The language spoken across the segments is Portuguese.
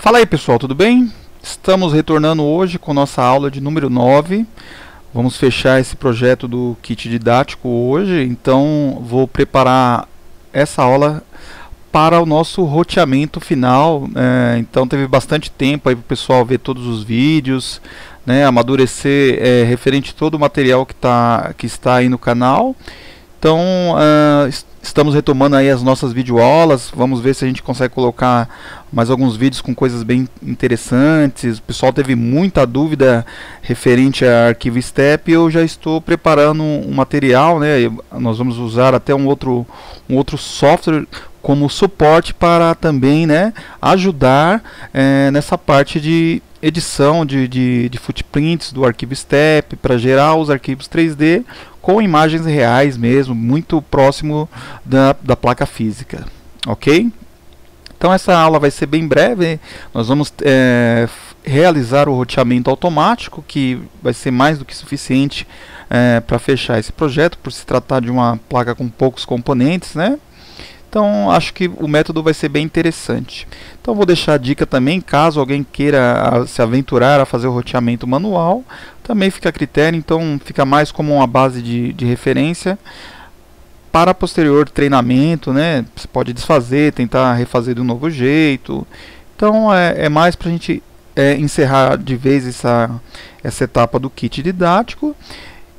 Fala aí pessoal, tudo bem? Estamos retornando hoje com nossa aula de número 9. Vamos fechar esse projeto do kit didático hoje, então vou preparar essa aula para o nosso roteamento final. Então teve bastante tempo aí para o pessoal ver todos os vídeos, né, amadurecer referente a todo o material que está aí no canal. Então estamos retomando aí as nossas videoaulas. Vamos ver se a gente consegue colocar mais alguns vídeos com coisas bem interessantes. O pessoal teve muita dúvida referente a arquivo STEP. Eu já estou preparando um material, né? Nós vamos usar até um outro software como suporte para também, né, ajudar nessa parte de edição de footprints do arquivo STEP, para gerar os arquivos 3D com imagens reais mesmo, muito próximo da placa física, ok? Então essa aula vai ser bem breve. Nós vamos realizar o roteamento automático, que vai ser mais do que suficiente para fechar esse projeto, por se tratar de uma placa com poucos componentes, né? Então acho que o método vai ser bem interessante. Então vou deixar a dica também, caso alguém queira se aventurar a fazer o roteamento manual, também fica a critério, então fica mais como uma base de referência para posterior treinamento, né? Você pode desfazer, tentar refazer de um novo jeito. Então é mais para a gente encerrar de vez essa etapa do kit didático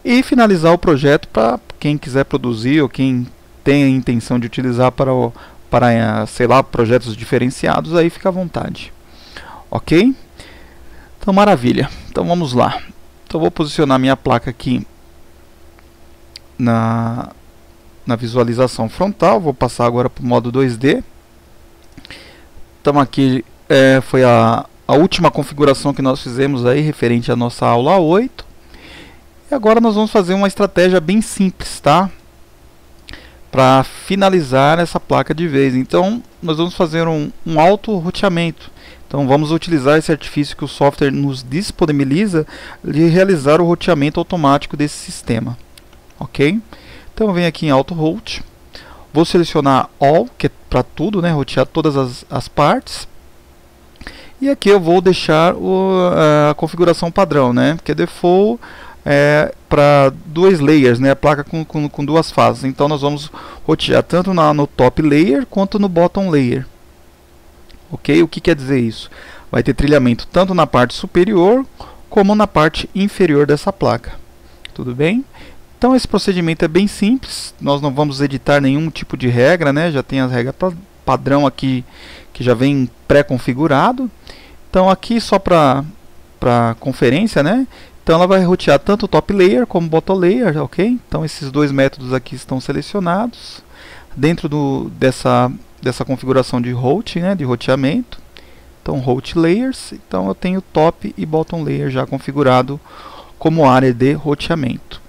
e finalizar o projeto para quem quiser produzir ou quem tem a intenção de utilizar para sei lá, projetos diferenciados, aí fica à vontade. Ok? Então maravilha. Então vamos lá. Então vou posicionar minha placa aqui na visualização frontal. Vou passar agora para o modo 2D. Então aqui foi a última configuração que nós fizemos aí referente à nossa aula 8. E agora nós vamos fazer uma estratégia bem simples, tá? Para finalizar essa placa de vez. Então nós vamos fazer um auto-roteamento. Então vamos utilizar esse artifício que o software nos disponibiliza de realizar o roteamento automático desse sistema. Ok? Então eu venho aqui em Auto Route, vou selecionar All, que é para tudo, né, rotear todas as partes. E aqui eu vou deixar a configuração padrão, né, que é default para duas layers, né, a placa com duas fases. Então nós vamos rotear tanto no top layer quanto no bottom layer. Ok? O que quer dizer isso? Vai ter trilhamento tanto na parte superior como na parte inferior dessa placa. Tudo bem? Então esse procedimento é bem simples. Nós não vamos editar nenhum tipo de regra, né? Já tem as regras padrão aqui que já vem pré-configurado. Então aqui só para conferência, né? Então ela vai rotear tanto o top layer como o bottom layer, ok? Então esses dois métodos aqui estão selecionados dentro dessa configuração de route, né, de roteamento. Então route layers, então eu tenho top e bottom layer já configurado como área de roteamento.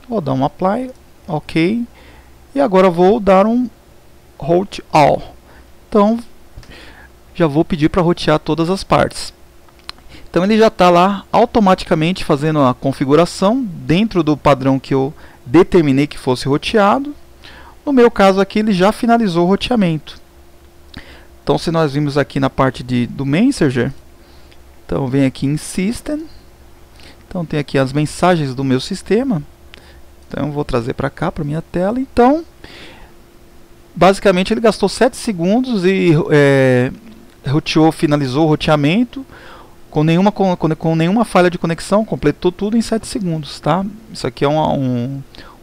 Vou dar um apply, ok. E agora vou dar um route all. Então já vou pedir para rotear todas as partes. Então ele já está lá automaticamente fazendo a configuração dentro do padrão que eu determinei que fosse roteado. No meu caso aqui ele já finalizou o roteamento. Então se nós vimos aqui na parte do Messenger, então vem aqui em System. Então tem aqui as mensagens do meu sistema. Então eu vou trazer para cá, para minha tela. Então basicamente ele gastou 7 segundos e finalizou o roteamento com nenhuma falha de conexão, completou tudo em 7 segundos, tá? Isso aqui é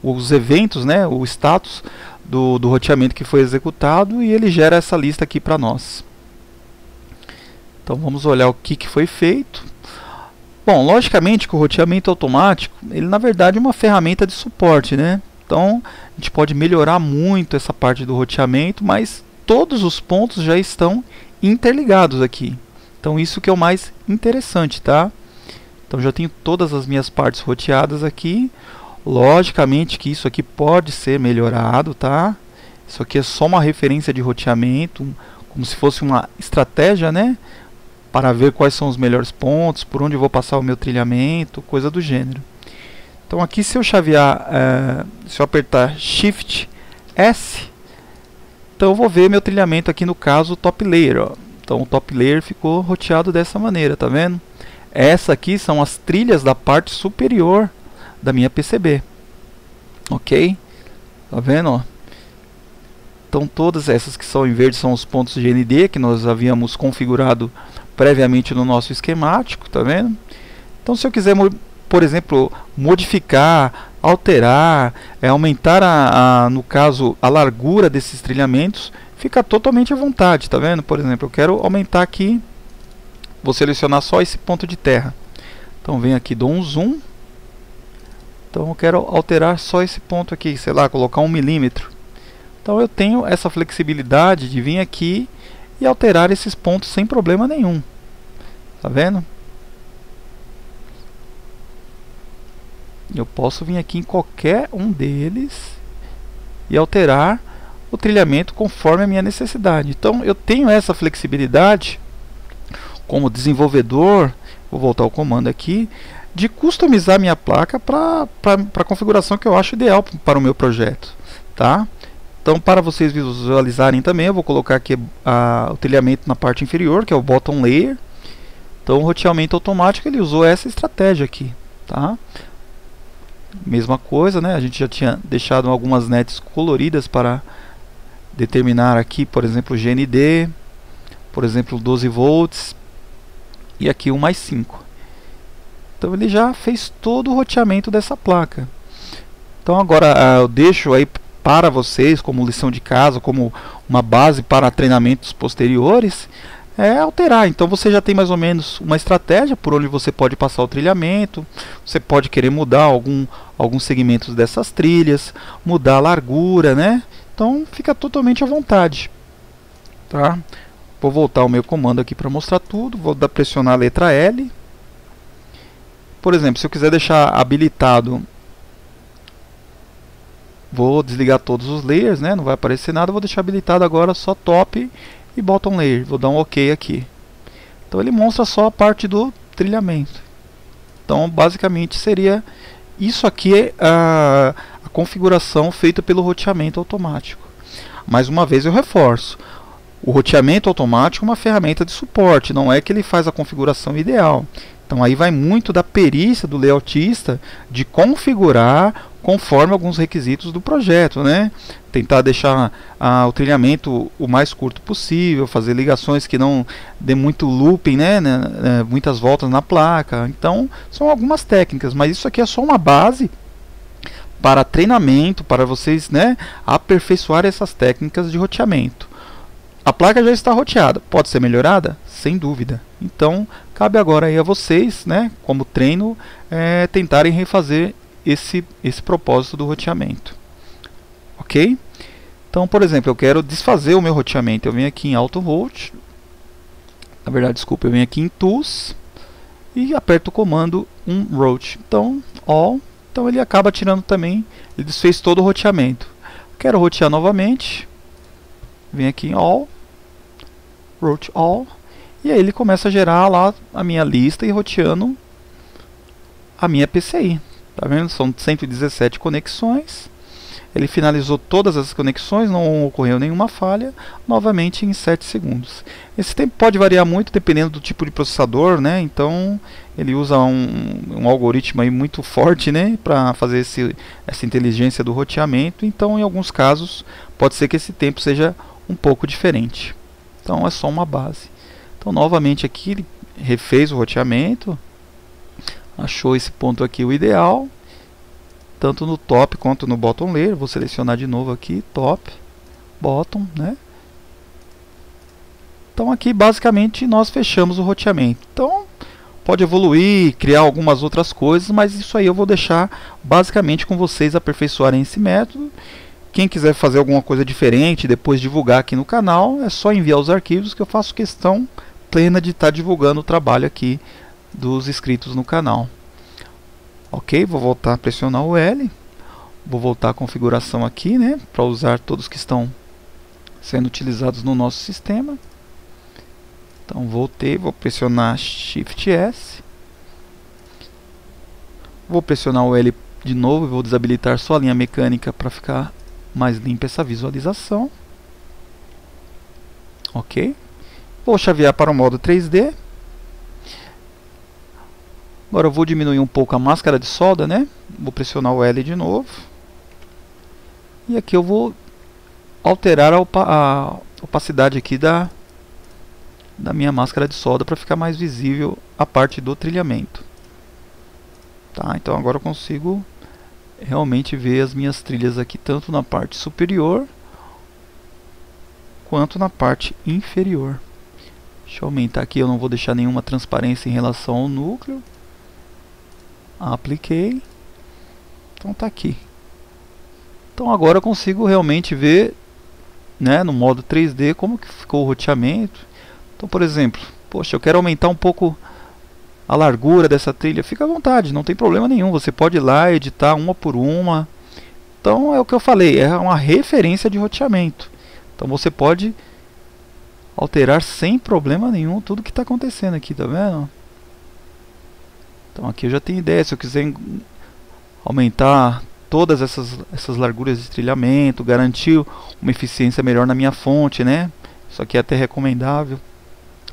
os eventos, né, o status do roteamento que foi executado, e ele gera essa lista aqui para nós. Então vamos olhar o que foi feito. Bom, logicamente que o roteamento automático, ele na verdade é uma ferramenta de suporte, né? Então a gente pode melhorar muito essa parte do roteamento, mas todos os pontos já estão interligados aqui. Então isso que é o mais interessante, tá? Então já tenho todas as minhas partes roteadas aqui. Logicamente que isso aqui pode ser melhorado, tá? Isso aqui é só uma referência de roteamento, como se fosse uma estratégia, né? Para ver quais são os melhores pontos, por onde eu vou passar o meu trilhamento, coisa do gênero. Então aqui se eu chavear, se eu apertar Shift S, então eu vou ver meu trilhamento aqui no caso top layer, ó. Então o top layer ficou roteado dessa maneira, tá vendo? Essa aqui são as trilhas da parte superior da minha PCB. Ok? Tá vendo? Ó? Então todas essas que são em verde são os pontos GND que nós havíamos configurado previamente no nosso esquemático, tá vendo? Então se eu quiser, por exemplo, modificar, alterar, aumentar no caso a largura desses trilhamentos, fica totalmente à vontade, tá vendo? Por exemplo, eu quero aumentar aqui, vou selecionar só esse ponto de terra. Então venho aqui, dou um zoom. Então eu quero alterar só esse ponto aqui, sei lá, colocar 1 milímetro. Então eu tenho essa flexibilidade de vir aqui e alterar esses pontos sem problema nenhum. Tá vendo? Eu posso vir aqui em qualquer um deles e alterar o trilhamento conforme a minha necessidade. Então eu tenho essa flexibilidade como desenvolvedor, vou voltar ao comando aqui, de customizar minha placa para a configuração que eu acho ideal para o meu projeto, tá? Então, para vocês visualizarem também, eu vou colocar aqui o trilhamento na parte inferior, que é o bottom layer. Então, o roteamento automático, ele usou essa estratégia aqui, tá? Mesma coisa, né? A gente já tinha deixado algumas nets coloridas para determinar aqui, por exemplo, o GND, por exemplo, 12 volts e aqui o mais 5. Então ele já fez todo o roteamento dessa placa. Então agora eu deixo aí para vocês como lição de casa, como uma base para treinamentos posteriores, alterar. Então você já tem mais ou menos uma estratégia por onde você pode passar o trilhamento, você pode querer mudar alguns segmentos dessas trilhas, mudar a largura, né? Então fica totalmente à vontade, tá? Vou voltar ao meu comando aqui para mostrar tudo. Vou pressionar a letra L. Por exemplo, se eu quiser deixar habilitado, vou desligar todos os layers, né? Não vai aparecer nada. Vou deixar habilitado agora só top e bottom layer. Vou dar um OK aqui. Então ele mostra só a parte do trilhamento. Então basicamente seria isso aqui, a configuração feita pelo roteamento automático. Mais uma vez eu reforço. O roteamento automático é uma ferramenta de suporte, não é que ele faz a configuração ideal. Então aí vai muito da perícia do layoutista de configurar conforme alguns requisitos do projeto, né? Tentar deixar o trilhamento o mais curto possível, fazer ligações que não dê muito looping, né? Muitas voltas na placa. Então são algumas técnicas, mas isso aqui é só uma base para treinamento, para vocês, né, aperfeiçoar essas técnicas de roteamento. A placa já está roteada, pode ser melhorada? Sem dúvida. Então, cabe agora aí a vocês, né, como treino, tentarem refazer esse propósito do roteamento. Ok? Então, por exemplo, eu quero desfazer o meu roteamento. Eu venho aqui em Auto Route. Na verdade, desculpa, eu venho aqui em Tools e aperto o comando Route. Então, All. Então, ele acaba tirando também, ele desfez todo o roteamento. Quero rotear novamente. Venho aqui em All, Route All, e aí ele começa a gerar lá a minha lista e roteando a minha PCI. Tá vendo? São 117 conexões. Ele finalizou todas as conexões, não ocorreu nenhuma falha, novamente em 7 segundos. Esse tempo pode variar muito dependendo do tipo de processador, né? Então ele usa um algoritmo aí muito forte, né, para fazer essa inteligência do roteamento. Então em alguns casos pode ser que esse tempo seja um pouco diferente. Então é só uma base. Então novamente aqui ele refez o roteamento, achou esse ponto aqui o ideal, tanto no top quanto no bottom layer. Vou selecionar de novo aqui top, bottom, né? Então aqui basicamente nós fechamos o roteamento. Então pode evoluir, criar algumas outras coisas, mas isso aí eu vou deixar basicamente com vocês aperfeiçoarem esse método. Quem quiser fazer alguma coisa diferente, depois divulgar aqui no canal, é só enviar os arquivos que eu faço questão plena de estar divulgando o trabalho aqui dos inscritos no canal. Ok, vou voltar a pressionar o L, vou voltar à configuração aqui, né, para usar todos que estão sendo utilizados no nosso sistema. Então voltei, vou pressionar Shift S, vou pressionar o L de novo e vou desabilitar só a linha mecânica para ficar mais limpa essa visualização. Ok, Vou chavear para o modo 3D. Agora eu vou diminuir um pouco a máscara de solda, né? Vou pressionar o L de novo. E aqui eu vou alterar a opacidade aqui da minha máscara de solda para ficar mais visível a parte do trilhamento. Tá, então agora eu consigo realmente ver as minhas trilhas aqui, tanto na parte superior quanto na parte inferior. Deixa eu aumentar aqui, eu não vou deixar nenhuma transparência em relação ao núcleo. Apliquei. Então tá aqui. Então agora eu consigo realmente ver, né, no modo 3D como que ficou o roteamento. Então, por exemplo, poxa, eu quero aumentar um pouco a largura dessa trilha. Fica à vontade, não tem problema nenhum. Você pode ir lá editar uma por uma. Então é o que eu falei, é uma referência de roteamento. Então você pode alterar sem problema nenhum tudo que está acontecendo aqui, tá vendo? Então aqui eu já tenho ideia, se eu quiser aumentar todas essas larguras de trilhamento, garantir uma eficiência melhor na minha fonte, né? Isso aqui é até recomendável.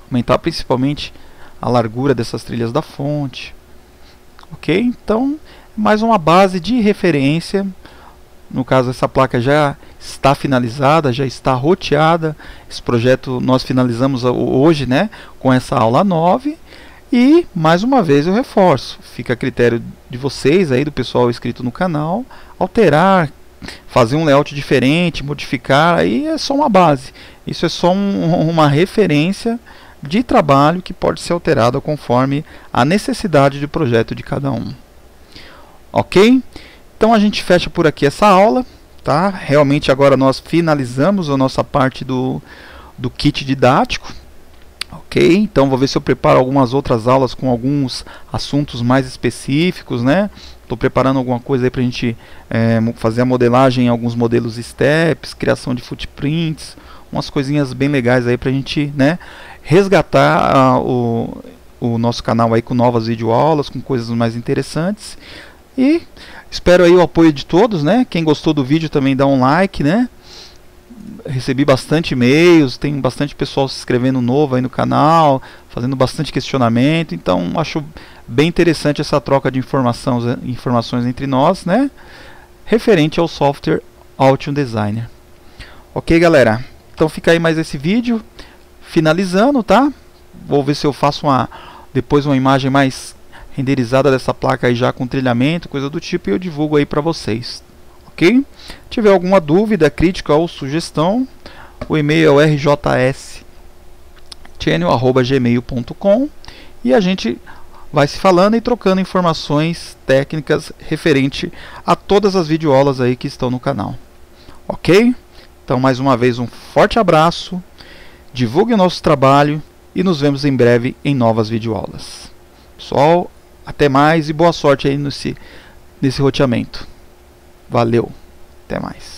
Aumentar principalmente a largura dessas trilhas da fonte. Ok? Então, mais uma base de referência. No caso, essa placa já está finalizada, já está roteada. Esse projeto nós finalizamos hoje, né, com essa aula 9. E, mais uma vez, eu reforço. Fica a critério de vocês, aí, do pessoal inscrito no canal, alterar, fazer um layout diferente, modificar. Aí é só uma base. Isso é só uma referência de trabalho que pode ser alterada conforme a necessidade de projeto de cada um. Ok? Então a gente fecha por aqui essa aula, tá? Realmente agora nós finalizamos a nossa parte do kit didático. Ok? Então vou ver se eu preparo algumas outras aulas com alguns assuntos mais específicos, né? Estou preparando alguma coisa aí para a gente fazer a modelagem em alguns modelos steps, criação de footprints, umas coisinhas bem legais aí para a gente, né, resgatar o nosso canal aí com novas videoaulas, com coisas mais interessantes. E espero aí o apoio de todos, né? Quem gostou do vídeo também dá um like, né? Recebi bastante e-mails, tem bastante pessoal se inscrevendo novo aí no canal, fazendo bastante questionamento, então acho bem interessante essa troca de informações entre nós, né? Referente ao software Altium Designer. Ok, galera? Então fica aí mais esse vídeo, finalizando, tá? Vou ver se eu faço depois uma imagem mais renderizada dessa placa aí já com trilhamento, coisa do tipo, e eu divulgo aí para vocês. Ok? Se tiver alguma dúvida, crítica ou sugestão, o e-mail é o rjschannel@gmail.com e a gente vai se falando e trocando informações técnicas referente a todas as videoaulas aí que estão no canal. Ok? Então, mais uma vez, um forte abraço, divulgue o nosso trabalho e nos vemos em breve em novas videoaulas. Pessoal, até mais e boa sorte aí nesse roteamento. Valeu, até mais.